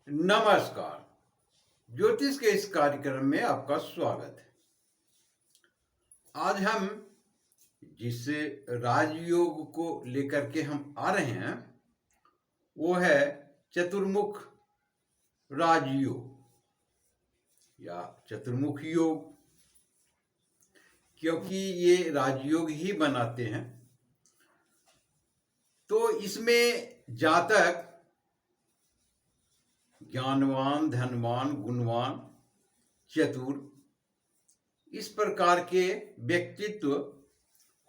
नमस्कार। ज्योतिष के इस कार्यक्रम में आपका स्वागत है। आज हम जिस राजयोग को लेकर के हम आ रहे हैं वो है चतुर्मुख राजयोग या चतुर्मुख योग, क्योंकि ये राजयोग ही बनाते हैं। तो इसमें जातक ज्ञानवान, धनवान, गुणवान, चतुर इस प्रकार के व्यक्तित्व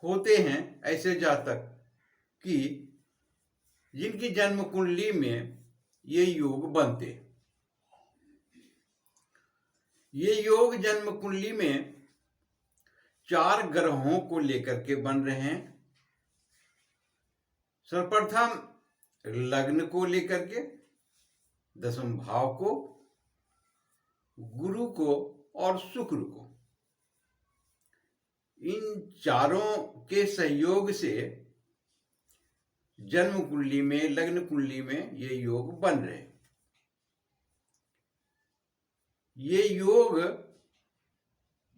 होते हैं, ऐसे जातक कि जिनकी जन्म कुंडली में ये योग बनते हैं। ये योग जन्म कुंडली में 4 ग्रहों को लेकर के बन रहे हैं। सर्वप्रथम लग्न को लेकर के, दसम भाव को, गुरु को और शुक्र को। इन चारों के सहयोग से जन्म कुंडली में, लग्न कुंडली में ये योग बन रहे हैं। ये योग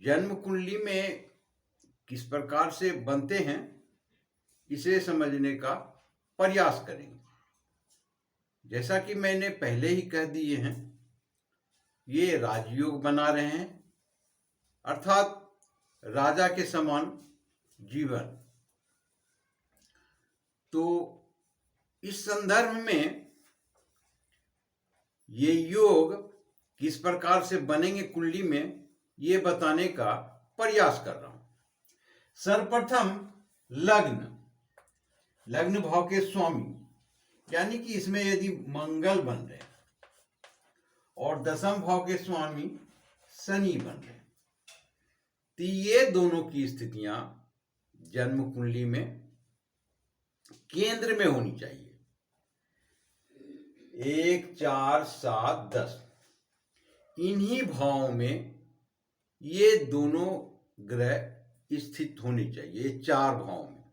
जन्म कुंडली में किस प्रकार से बनते हैं, इसे समझने का प्रयास करेंगे। जैसा कि मैंने पहले ही कह दिए हैं, ये राजयोग बना रहे हैं, अर्थात राजा के समान जीवन। तो इस संदर्भ में ये योग किस प्रकार से बनेंगे कुंडली में, ये बताने का प्रयास कर रहा हूं। सर्वप्रथम लग्न भाव के स्वामी, यानी कि इसमें यदि मंगल बन रहे हैं और दसम भाव के स्वामी शनि बन रहे हैं, तो ये दोनों की स्थितियां जन्म कुंडली में केंद्र में होनी चाहिए। 1, 4, 7, 10 इन्हीं भावों में ये दोनों ग्रह स्थित होने चाहिए, 4 भावों में।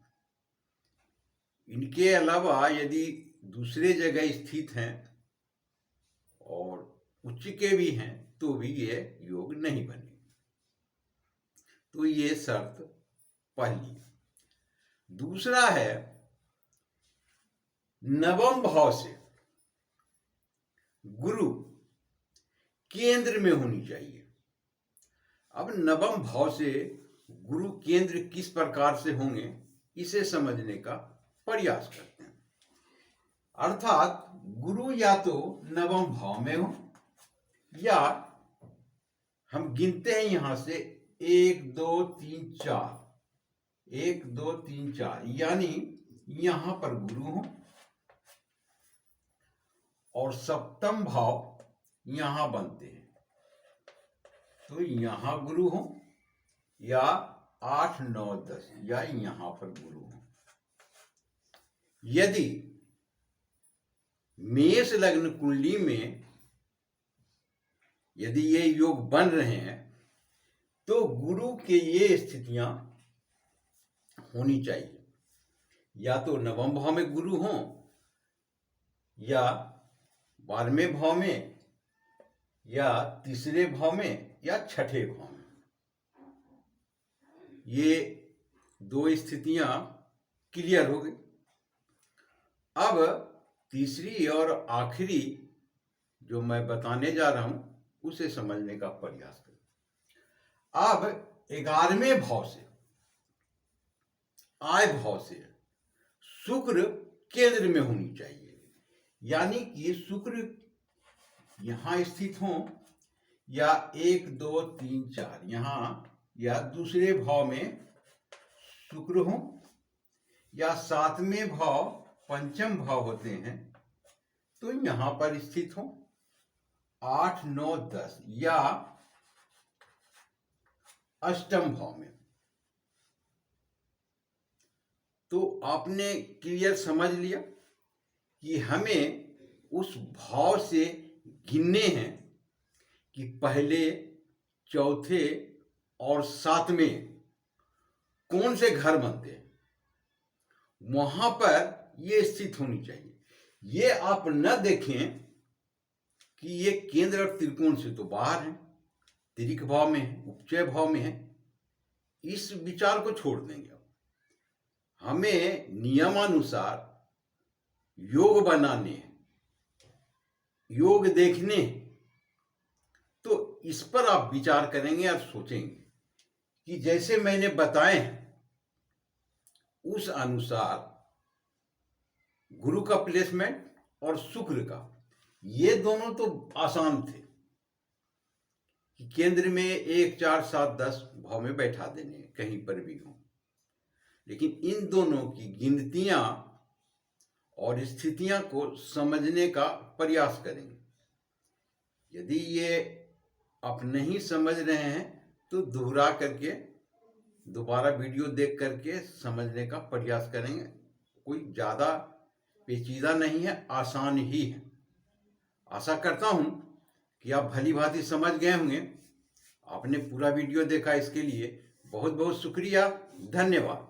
इनके अलावा यदि दूसरे जगह स्थित हैं और उच्च के भी हैं तो भी ये योग नहीं बने। तो ये शर्त पहली। दूसरा है नवम भाव से गुरु केंद्र में होनी चाहिए। अब नवम भाव से गुरु केंद्र किस प्रकार से होंगे, इसे समझने का प्रयास करते हैं। अर्थात गुरु या तो नवम भाव में हो, या हम गिनते हैं यहां से 1, 2, 3, 4, 1, 2, 3, 4, यानी यहां पर गुरु हो और सप्तम भाव यहां बनते हैं। तो यहां गुरु हो या 8, 9, 10 या यहां पर गुरु हो। यदि मेष लग्न कुंडली में यदि ये योग बन रहे हैं तो गुरु के ये स्थितियां होनी चाहिए। या तो नवम भाव में गुरु हो, या 12वें भाव में, या तीसरे भाव में, या छठे भाव में। ये 2 स्थितियां क्लियर हो गई। अब तीसरी और आखिरी जो मैं बताने जा रहा हूं उसे समझने का प्रयास करें। अब 11वें भाव से, आय भाव से शुक्र केंद्र में होनी चाहिए, यानी कि शुक्र यहां स्थित हो, या 1, 2, 3, 4 यहां, या दूसरे भाव में शुक्र हो, या 7वें भाव पंचम भाव होते हैं तो यहां पर स्थित हो, 8, 9, 10 या अष्टम भाव में। तो आपने क्लियर समझ लिया कि हमें उस भाव से गिनने हैं कि पहले, चौथे और 7वें कौन से घर बनते हैं, वहां पर ये स्थित होनी चाहिए। ये आप न देखें कि ये केंद्र और त्रिकोण से तो बाहर है, तिर्यक भाव में है, उपचय भाव में है। इस विचार को छोड़ देंगे। हमें नियमानुसार योग बनाने हैं, योग देखने हैं। तो इस पर आप विचार करेंगे और सोचेंगे कि जैसे मैंने बताए उस अनुसार गुरु का प्लेसमेंट और शुक्र का, ये दोनों तो आसान थे कि केंद्र में 1, 4, 7, 10 भाव में बैठा देने कहीं पर भी हो। लेकिन इन दोनों की गिनतियां और स्थितियां को समझने का प्रयास करेंगे। यदि ये आप नहीं समझ रहे हैं तो दोहरा करके दोबारा वीडियो देख करके समझने का प्रयास करेंगे। कोई ज़्यादा पेचीदा नहीं है, आसान ही है। आशा करता हूं कि आप भली भांति समझ गए होंगे। आपने पूरा वीडियो देखा, इसके लिए बहुत बहुत शुक्रिया, धन्यवाद।